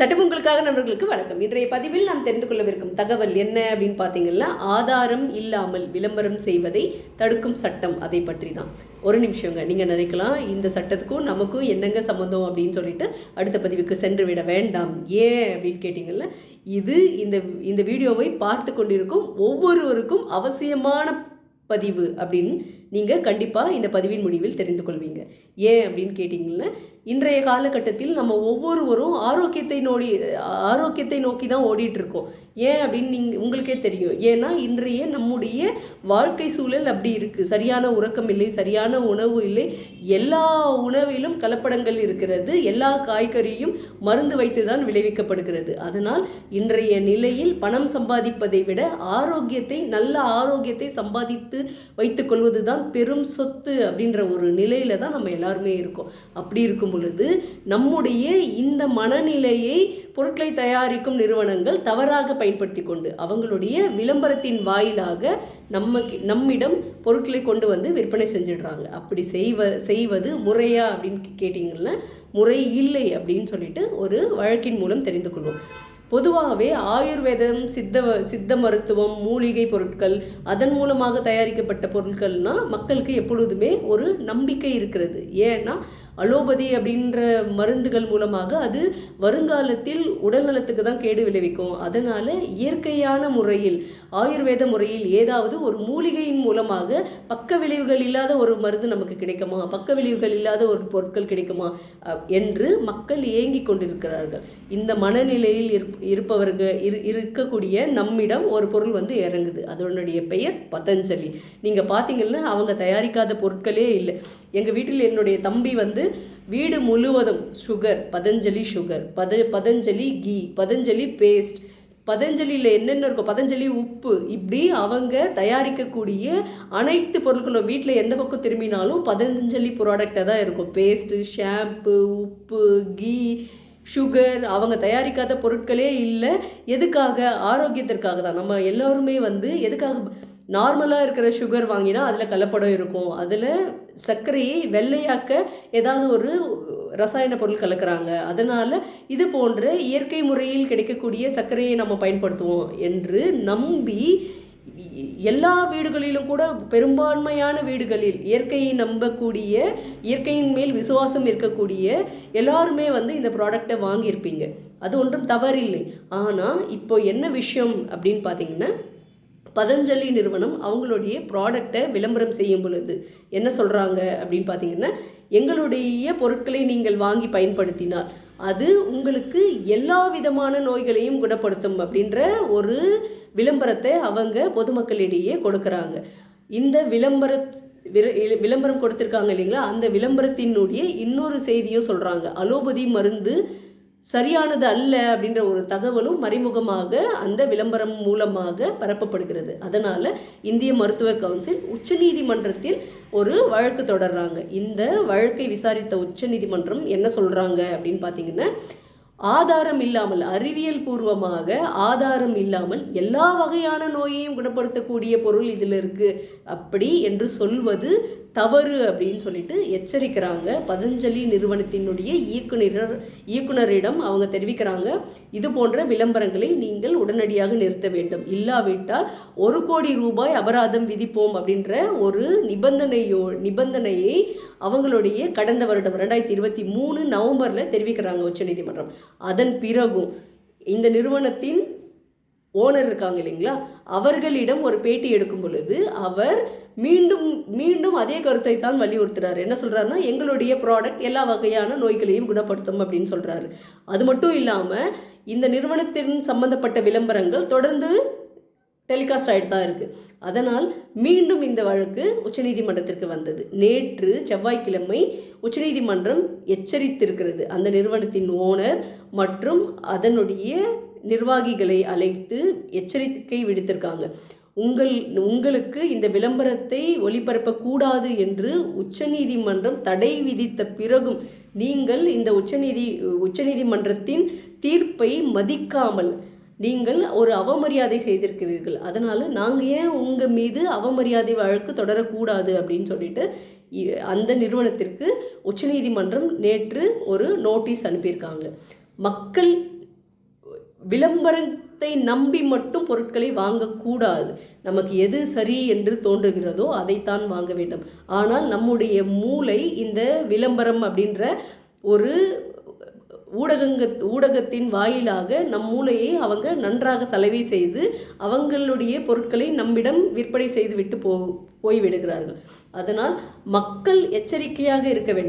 சட்டம் உங்களுக்காக நண்பர்களுக்கு வணக்கம். இன்றைய பதிவில் நாம் தெரிந்து கொள்ளவிருக்கும் தகவல் என்ன அப்படின்னு பார்த்தீங்கன்னா, ஆதாரம் இல்லாமல் விளம்பரம் செய்வதை தடுக்கும் சட்டம், அதை பற்றி தான். ஒரு நிமிஷங்க, நீங்கள் நினைக்கலாம் இந்த சட்டத்துக்கும் நமக்கும் என்னங்க சம்மந்தம் அப்படின்னு சொல்லிட்டு அடுத்த பதிவுக்கு சென்று விட வேண்டாம். ஏன் அப்படின்னு கேட்டிங்கன்னா, இது இந்த வீடியோவை பார்த்து கொண்டிருக்கும் ஒவ்வொருவருக்கும் அவசியமான பதிவு அப்படின்னு நீங்கள் கண்டிப்பாக இந்த பதிவின் முடிவில் தெரிந்து கொள்வீங்க. ஏன் அப்படின்னு கேட்டிங்கன்னா, இன்றைய காலகட்டத்தில் நம்ம ஒவ்வொருவரும் ஆரோக்கியத்தை நோக்கி தான் ஓடிட்டுருக்கோம். ஏன் அப்படின்னு உங்களுக்கே தெரியும். ஏன்னா இன்றைய நம்முடைய வாழ்க்கை சூழல் அப்படி இருக்குது. சரியான உறக்கம் இல்லை, சரியான உணவு இல்லை, எல்லா உணவிலும் கலப்படங்கள் இருக்கிறது, எல்லா காய்கறியும் மருந்து வைத்து தான் விளைவிக்கப்படுகிறது. அதனால் இன்றைய நிலையில் பணம் சம்பாதிப்பதை விட நல்ல ஆரோக்கியத்தை சம்பாதித்து வைத்துக் கொள்வது தான் பெரும் சொத்து அப்படின்ற ஒரு நிலையில தான் நம்ம எல்லாருமே இருக்கோம். அப்படி இருக்கும் பொழுது நம்முடைய இந்த மனநிலையை பொருட்களை தயாரிக்கும் நிறுவனங்கள் தவறாக பயன்படுத்தி கொண்டு அவங்களுடைய விளம்பரத்தின் வாயிலாக நம்மிடம் பொருட்களை கொண்டு வந்து விற்பனை செஞ்சிடுறாங்க. அப்படி செய்வது முறையா அப்படின்னு கேட்டிங்கன்னா, முறை இல்லை அப்படின்னு சொல்லிட்டு ஒரு வழக்கின் மூலம் தெரிந்து கொள்வோம். பொதுவாகவே ஆயுர்வேதம், சித்த மருத்துவம், மூலிகை பொருட்கள், அதன் மூலமாக தயாரிக்கப்பட்ட பொருட்கள்னால் மக்களுக்கு எப்பொழுதுமே ஒரு நம்பிக்கை இருக்கிறது. ஏன்னா அலோபதி அப்படின்ற மருந்துகள் மூலமாக அது வருங்காலத்தில் உடல் நலத்துக்கு தான் கேடு விளைவிக்கும். அதனால் இயற்கையான முறையில், ஆயுர்வேத முறையில் ஏதாவது ஒரு மூலிகையின் மூலமாக பக்க விளைவுகள் இல்லாத ஒரு மருந்து நமக்கு கிடைக்குமா, பக்க விளைவுகள் இல்லாத ஒரு பொருட்கள் கிடைக்குமா என்று மக்கள் ஏங்கி கொண்டிருக்கிறார்கள். இந்த மனநிலையில் இருக்கக்கூடிய நம்மிடம் ஒரு பொருள் வந்து இறங்குது. அதனுடைய பெயர் பதஞ்சலி. நீங்கள் பார்த்தீங்கன்னா அவங்க தயாரிக்காத பொருட்களே இல்லை. எங்கள் வீட்டில் என்னுடைய தம்பி வந்து வீடு முழுவதும் sugar, Patanjali sugar, Patanjali ghee, Patanjali paste, பதஞ்சலியில் என்னென்ன இருக்கும், பதஞ்சலி உப்பு, இப்படி அவங்க தயாரிக்கக்கூடிய அனைத்து பொருட்களும் வீட்டில் எந்த பக்கம் திரும்பினாலும் பதஞ்சலி ப்ராடக்டாக தான் இருக்கும். பேஸ்ட்டு, ஷாம்பு, உப்பு, கீ, சுகர், அவங்க தயாரிக்காத பொருட்களே இல்லை. எதுக்காக? ஆரோக்கியத்திற்காக தான். நம்ம எல்லோருமே வந்து எதுக்காக நார்மலாக இருக்கிற சுகர் வாங்கினா அதில் கலப்படம் இருக்கும், அதில் சர்க்கரையை வெள்ளையாக்க ஏதாவது ஒரு ரசாயன பொருள் கலக்கிறாங்க, அதனால் இது போன்ற இயற்கை முறையில் கிடைக்கக்கூடிய சர்க்கரையை நம்ம பயன்படுத்துவோம் என்று நம்பி எல்லா வீடுகளிலும் கூட பெரும்பான்மையான வீடுகளில் இயற்கையை நம்பக்கூடிய, இயற்கையின் மேல் விசுவாசம் இருக்கக்கூடிய எல்லாருமே வந்து இந்த ப்ராடக்டை வாங்கியிருப்பீங்க. அது ஒன்றும் தவறில்லை. ஆனால் இப்போ என்ன விஷயம் அப்படின்னு பார்த்தீங்கன்னா, பதஞ்சலி நிறுவனம் அவங்களுடைய ப்ராடக்டை விளம்பரம் செய்யும் பொழுது என்ன சொல்கிறாங்க அப்படின்னு பார்த்தீங்கன்னா, எங்களுடைய பொருட்களை நீங்கள் வாங்கி பயன்படுத்தினால் அது உங்களுக்கு எல்லா விதமான நோய்களையும் குணப்படுத்தும் அப்படின்ற ஒரு விளம்பரத்தை அவங்க பொதுமக்களிடையே கொடுக்குறாங்க. இந்த விளம்பரம் கொடுத்துருக்காங்க இல்லைங்களா, அந்த விளம்பரத்தினுடைய இன்னொரு செய்தியும் சொல்கிறாங்க. அலோபதி மருந்து சரியானது அல்ல அப்படின்ற ஒரு தகவலும் மறைமுகமாக அந்த விளம்பரம் மூலமாக பரப்பப்படுகிறது. அதனால் இந்திய மருத்துவ கவுன்சில் உச்சநீதிமன்றத்தில் ஒரு வழக்கு தொடர்றாங்க. இந்த வழக்கை விசாரித்த உச்சநீதிமன்றம் என்ன சொல்கிறாங்க அப்படின்னு பார்த்தீங்கன்னா, ஆதாரம் இல்லாமல், அறிவியல் பூர்வமாக ஆதாரம் இல்லாமல் எல்லா வகையான நோயையும் குணப்படுத்தக்கூடிய பொருள் இதில் இருக்குது அப்படி என்று சொல்வது தவறு அப்படின்னு சொல்லிட்டு எச்சரிக்கிறாங்க. பதஞ்சலி நிறுவனத்தினுடைய இயக்குனரிடம் அவங்க தெரிவிக்கிறாங்க, இது போன்ற விளம்பரங்களை நீங்கள் உடனடியாக நிறுத்த வேண்டும், இல்லாவிட்டால் 1 கோடி ரூபாய் அபராதம் விதிப்போம் அப்படின்ற ஒரு நிபந்தனையை அவங்களுடைய கடந்த வருடம் 2023 நவம்பரில் தெரிவிக்கிறாங்க உச்சநீதிமன்றம். அதன் பிறகும் இந்த நிறுவனத்தின் ஓனர் இருக்காங்க இல்லைங்களா, அவர்களிடம் ஒரு பேட்டி எடுக்கும் பொழுது அவர் மீண்டும் அதே கருத்தை தான் வலியுறுத்துறாரு. என்ன சொல்கிறாருன்னா, எங்களுடைய ப்ராடக்ட் எல்லா வகையான நோய்களையும் குணப்படுத்தும் அப்படின்னு சொல்கிறாரு. அது மட்டும் இல்லாமல் இந்த நிறுவனத்தின் சம்பந்தப்பட்ட விளம்பரங்கள் தொடர்ந்து டெலிகாஸ்ட் ஆகிட்டு தான் இருக்குது. அதனால் மீண்டும் இந்த வழக்கு உச்சநீதிமன்றத்திற்கு வந்தது. நேற்று செவ்வாய்க்கிழமை உச்சநீதிமன்றம் எச்சரித்திருக்கிறது. அந்த நிறுவனத்தின் ஓனர் மற்றும் அதனுடைய நிர்வாகிகளை அழைத்து எச்சரிக்கை விடுத்திருக்காங்க. உங்களுக்கு இந்த விளம்பரத்தை ஒளிபரப்பக்கூடாது என்று உச்சநீதிமன்றம் தடை விதித்த பிறகும் நீங்கள் இந்த உச்சநீதிமன்றத்தின் தீர்ப்பை மதிக்காமல் நீங்கள் ஒரு அவமரியாதை செய்திருக்கிறீர்கள், அதனால் நாங்கள் ஏன் உங்கள் மீது அவமரியாதை வழக்கு தொடரக்கூடாது அப்படின்னு சொல்லிட்டு அந்த நிறுவனத்திற்கு உச்சநீதிமன்றம் நேற்று ஒரு நோட்டீஸ் அனுப்பியிருக்காங்க. மக்கள் விளம்பரத்தை நம்பி மட்டும் பொருட்களை வாங்கக்கூடாது. நமக்கு எது சரி என்று தோன்றுகிறதோ அதைத்தான் வாங்க வேண்டும். ஆனால் நம்முடைய மூளை இந்த விளம்பரம் அப்படின்ற ஒரு ஊடகத்தின் வாயிலாக நம் மூளையை அவங்க நன்றாக சலவை செய்து அவங்களுடைய பொருட்களை நம்மிடம் விற்பனை செய்து விட்டு போய்விடுகிறார்கள். அதனால் மக்கள் எச்சரிக்கையாக இருக்க வேண்டும்.